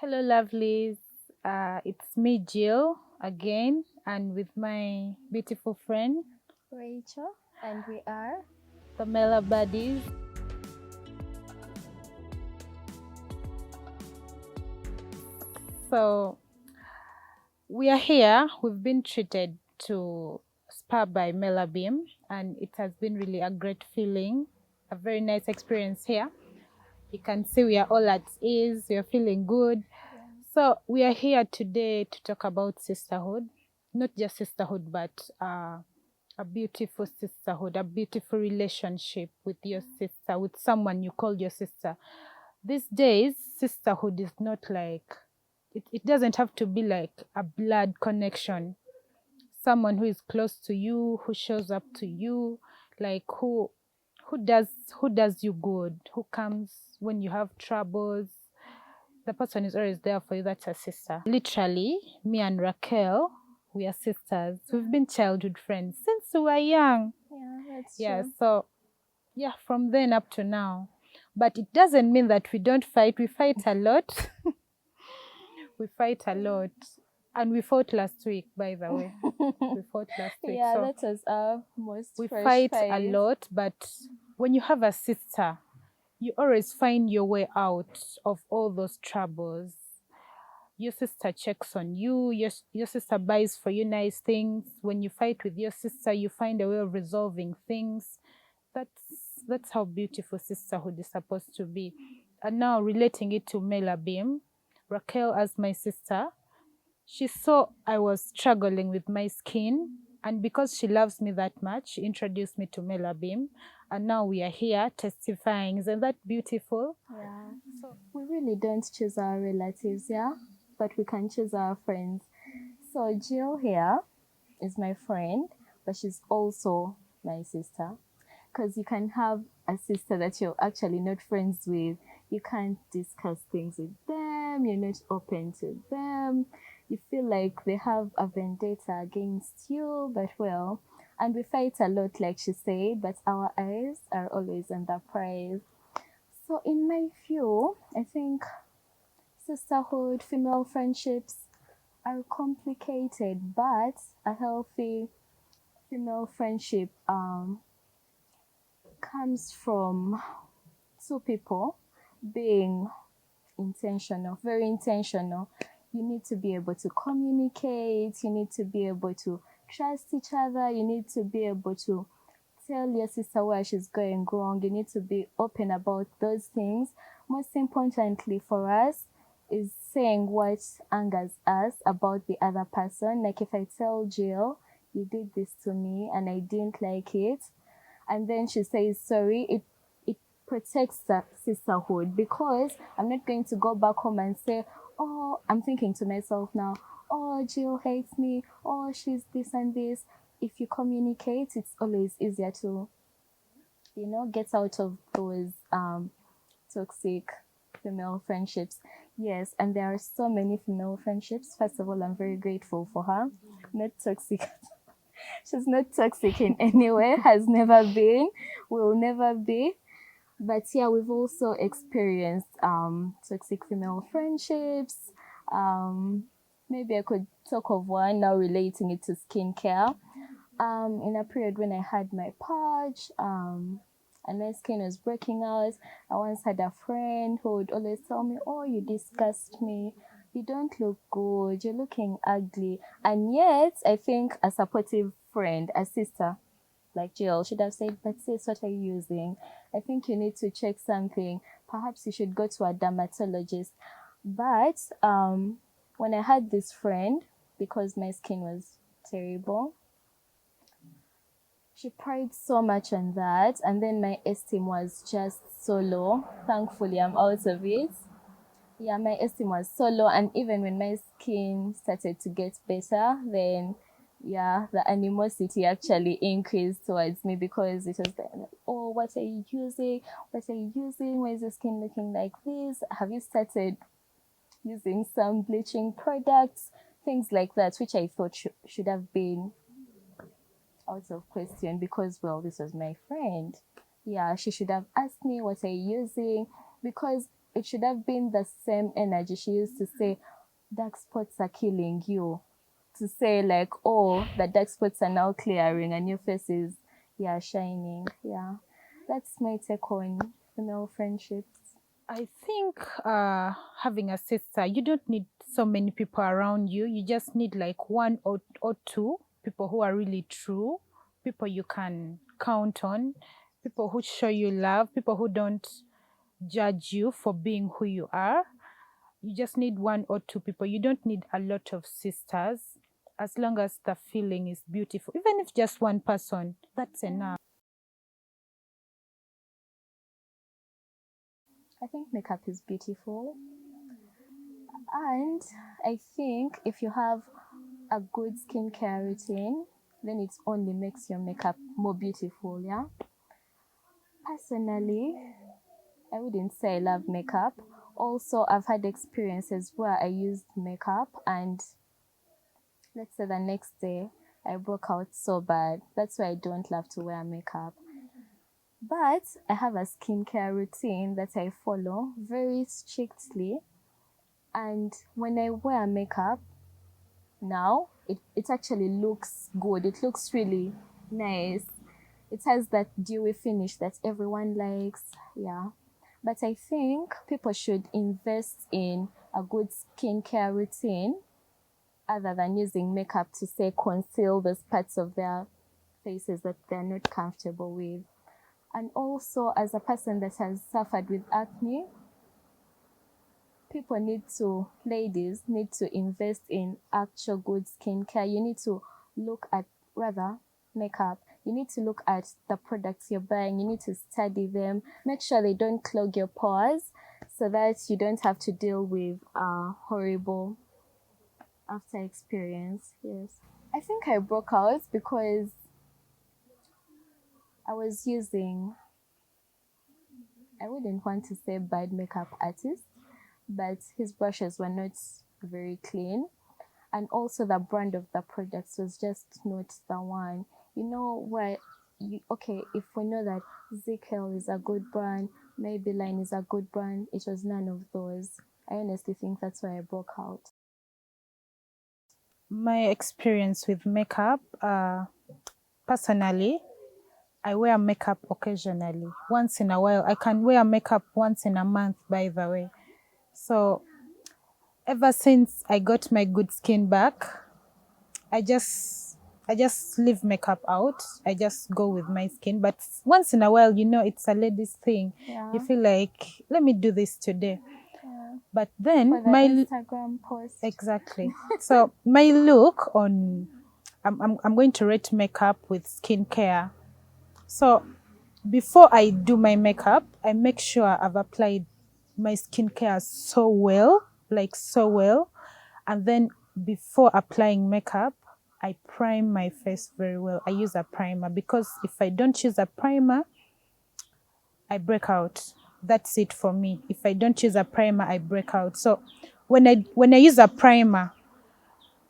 Hello, lovelies. It's me, Jill, again, and with my beautiful friend, Rachel, and we are. the Mela Buddies. So, we are here. We've been treated to spa by Mela Beam, and it has been really a great feeling, a very nice experience here. You can see we are all at ease, we are feeling good. So, we are here today to talk about sisterhood, not just sisterhood, but a beautiful sisterhood, a beautiful relationship with your sister, with someone you call your sister. These days, sisterhood is not like, it doesn't have to be like a blood connection. Someone who is close to you, who shows up to you, like who does who does you good, who comes when you have troubles. The person is always there for you. That's a sister. Literally, me and Raquel, we are sisters. We've been childhood friends since we were young. Yeah, that's Yeah, true. so yeah, from then up to now. But it doesn't mean that we don't fight. We fight a lot. We fight a lot. And we fought last week, by the way. We fought last week. Yeah, So that was our most we fresh fight a fight. lot, but when you have a sister, you always find your way out of all those troubles. Your sister checks on you, your sister buys for you nice things. When you fight with your sister, you find a way of resolving things. That's how beautiful sisterhood is supposed to be. And now relating it to Mela Beam, Raquel as my sister, she saw I was struggling with my skin, and because she loves me that much, she introduced me to Mela Beam, and now we are here testifying. Isn't that beautiful? Yeah. So we really don't choose our relatives, yeah, but we can choose our friends. So Jill here is my friend, but she's also my sister. Because you can have a sister that you're actually not friends with. You can't discuss things with them. You're not open to them. You feel like they have a vendetta against you, but well, and we fight a lot, like she said, but our eyes are always on the prize. So, in my view, I think sisterhood, female friendships are complicated, but a healthy female friendship comes from two people being intentional, very intentional. You need to be able to communicate, you need to be able to trust each other, you need to be able to tell your sister where she's going wrong, you need to be open about those things. Most importantly for us is saying what angers us about the other person. Like if I tell Jill, you did this to me and I didn't like it, and then she says sorry, it protects the sisterhood, because I'm not going to go back home and say, oh, I'm thinking to myself now, oh, Jill hates me, oh, she's this and this. If you communicate, it's always easier to, get out of those toxic female friendships. Yes, and there are so many female friendships. First of all, I'm very grateful for her. Not toxic. She's not toxic in any way, has never been, will never be. But yeah, we've also experienced toxic female friendships. Maybe I could talk of one now relating it to skincare. In a period when I had my purge, and my skin was breaking out, I once had a friend who would always tell me, "Oh, you disgust me. You don't look good. You're looking ugly." And yet, I think a supportive friend, a sister like Jill, should have said, "But sis, what are you using? I think you need to check something. Perhaps you should go to a dermatologist." But when I had this friend, because my skin was terrible, she prayed so much on that, and then my esteem was just so low. Thankfully, I'm out of it. Yeah, my esteem was so low, and even when my skin started to get better, then yeah, the animosity actually increased towards me, because it was like, oh, what are you using? What are you using? Why is your skin looking like this? Have you started using some bleaching products? Things like that, which I thought should have been out of question, because, this was my friend. Yeah, she should have asked me, what are you using? Because it should have been the same energy she used to say, dark spots are killing you. To say like, oh, the dark spots are now clearing and your face is, yeah, shining. Yeah, that's my take on female friendships. I think having a sister, you don't need so many people around you. You just need like one or two people who are really true, people you can count on, people who show you love, people who don't judge you for being who you are. You just need one or two people. You don't need a lot of sisters. As long as the feeling is beautiful, even if just one person, that's enough. I think makeup is beautiful. And I think if you have a good skincare routine, then it only makes your makeup more beautiful, yeah? Personally, I wouldn't say I love makeup. Also, I've had experiences where I used makeup and let's say the next day I broke out so bad. That's why I don't love to wear makeup. But I have a skincare routine that I follow very strictly. And when I wear makeup, now it actually looks good. It looks really nice. It has that dewy finish that everyone likes. Yeah. But I think people should invest in a good skincare routine other than using makeup to say conceal those parts of their faces that they're not comfortable with. And also, as a person that has suffered with acne, ladies need to invest in actual good skincare. You need to look at, rather, makeup. You need to look at the products you're buying. You need to study them. Make sure they don't clog your pores so that you don't have to deal with a horrible after experience. Yes. I think I broke out because I was using, I wouldn't want to say bad makeup artist, but his brushes were not very clean. And also the brand of the products was just not the one. You know where okay, if we know that ZKL is a good brand, Maybelline is a good brand, it was none of those. I honestly think that's why I broke out. My experience with makeup, personally, I wear makeup occasionally. Once in a while. I can wear makeup once in a month, by the way. So ever since I got my good skin back, I just I just leave makeup out. I just go with my skin. But once in a while, it's a ladies thing. Yeah. You feel like, let me do this today. Yeah. But For then the Instagram post. exactly. So my look on, I'm going to rate makeup with skincare. So before I do my makeup, I make sure I've applied my skincare so well, like so well. And then before applying makeup, I prime my face very well. I use a primer because if I don't use a primer, I break out. That's it for me. If I don't use a primer, I break out. So when I use a primer,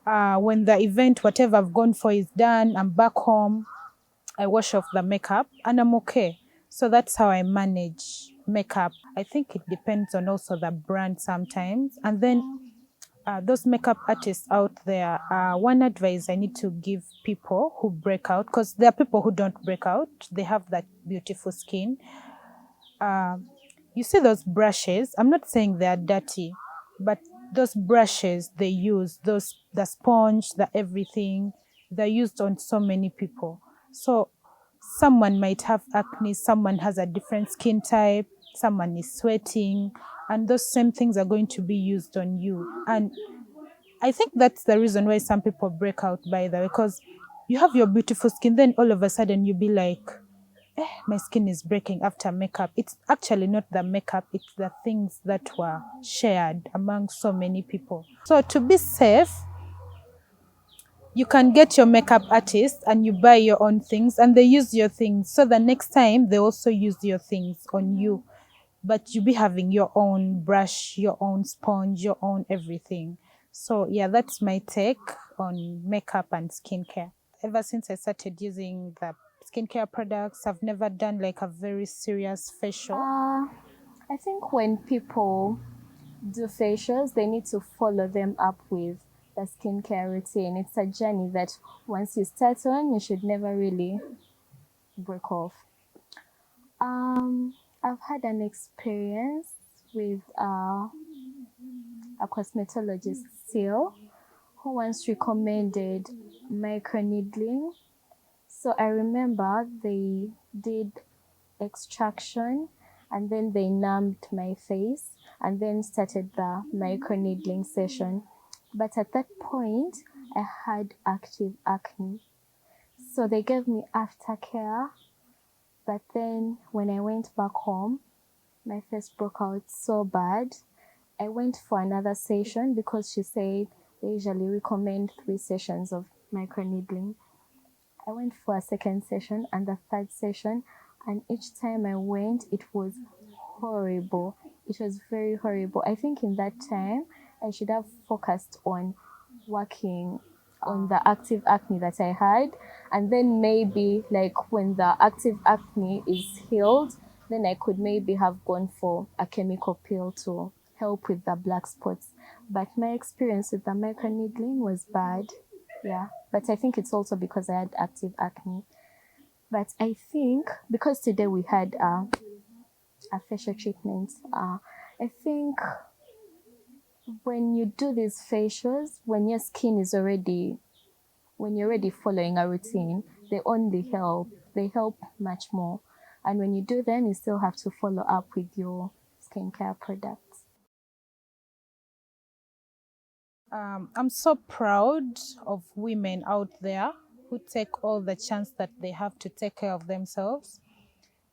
when the event, whatever I've gone for is done, I'm back home, I wash off the makeup and I'm okay. So that's how I manage makeup. I think it depends on also the brand sometimes. And then those makeup artists out there, one advice I need to give people who break out, because there are people who don't break out, they have that beautiful skin. You see those brushes, I'm not saying they're dirty, but those brushes they use, the sponge, the everything, they're used on so many people. So someone might have acne, someone has a different skin type, someone is sweating, and those same things are going to be used on you. And I think that's the reason why some people break out, by the way, because you have your beautiful skin, then all of a sudden you be like, my skin is breaking after makeup. It's actually not the makeup, it's the things that were shared among so many people. So to be safe, you can get your makeup artist and you buy your own things and they use your things. So the next time they also use your things on you. But you be having your own brush, your own sponge, your own everything. So yeah, that's my take on makeup and skincare. Ever since I started using the skincare products, I've never done like a very serious facial. I think when people do facials, they need to follow them up with the skincare routine. It's a journey that once you start on, you should never really break off. Um, I've had an experience with a cosmetologist still who once recommended microneedling. So I remember they did extraction and then they numbed my face and then started the microneedling session. But at that point, I had active acne. So they gave me aftercare. But then when I went back home, my face broke out so bad. I went for another session because she said they usually recommend 3 sessions of microneedling. I went for a second session and the third session, and each time I went, it was horrible. It was very horrible. I think in that time, I should have focused on working on the active acne that I had, and then maybe like when the active acne is healed, then I could maybe have gone for a chemical peel to help with the black spots. But my experience with the microneedling was bad. Yeah, but I think it's also because I had active acne. But I think because today we had a facial treatment, I think when you do these facials, when your skin is already, when you're already following a routine, they only help. They help much more. And when you do them, you still have to follow up with your skincare products. I'm so proud of women out there who take all the chance that they have to take care of themselves.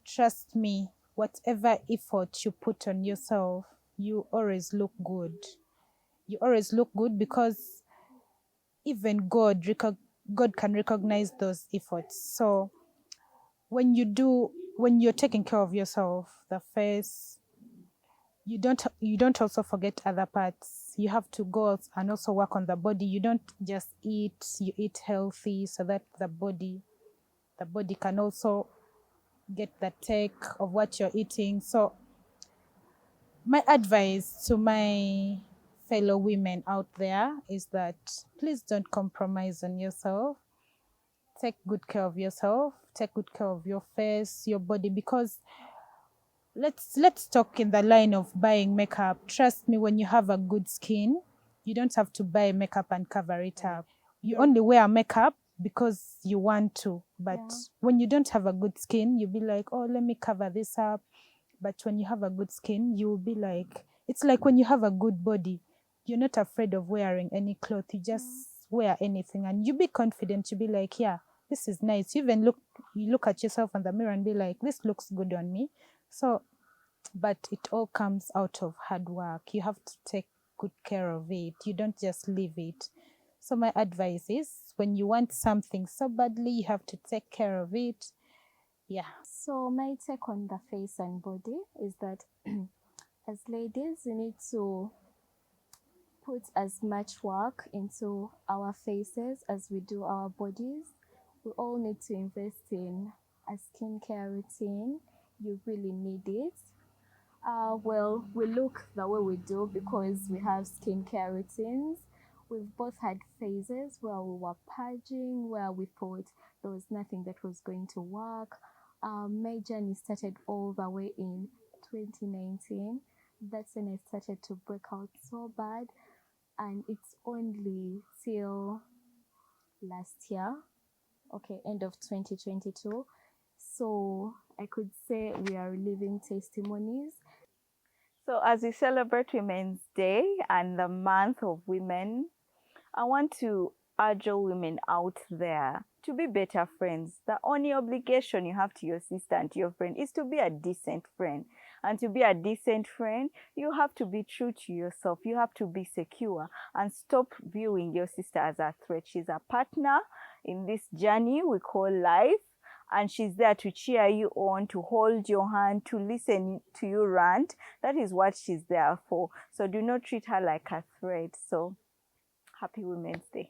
Trust me, whatever effort you put on yourself, you always look good. You always look good because even God can recognize those efforts. So when you're taking care of yourself, the face, you don't also forget other parts. You have to go out and also work on the body. You don't just eat, you eat healthy so that the body can also get the take of what you're eating. So my advice to my fellow women out there is that please don't compromise on yourself. Take good care of yourself, take good care of your face, your body, because let's talk in the line of buying makeup. Trust me, when you have a good skin, you don't have to buy makeup and cover it up. You only wear makeup because you want to, but Yeah. when you don't have a good skin, you'll be like, oh, let me cover this up. But when you have a good skin, you will be like, it's like when you have a good body, you're not afraid of wearing any cloth. You just wear anything and you be confident. You be like, yeah, this is nice. You look at yourself in the mirror and be like, this looks good on me. So, but it all comes out of hard work. You have to take good care of it. You don't just leave it. So my advice is when you want something so badly, you have to take care of it. Yeah. So my take on the face and body is that as ladies, we need to put as much work into our faces as we do our bodies. We all need to invest in a skincare routine. You really need it. Well, we look the way we do because we have skincare routines. We've both had phases where we were purging, where we thought there was nothing that was going to work. My journey started all the way in 2019. That's when I started to break out so bad, and it's only till last year, okay, end of 2022. So I could say we are living testimonies. So, as we celebrate Women's Day and the month of women, I want to urge all women out there to be better friends. The only obligation you have to your sister and to your friend is to be a decent friend. And to be a decent friend, you have to be true to yourself. You have to be secure and stop viewing your sister as a threat. She's a partner in this journey we call life. And she's there to cheer you on, to hold your hand, to listen to you rant. That is what she's there for. So do not treat her like a threat. So happy Women's Day.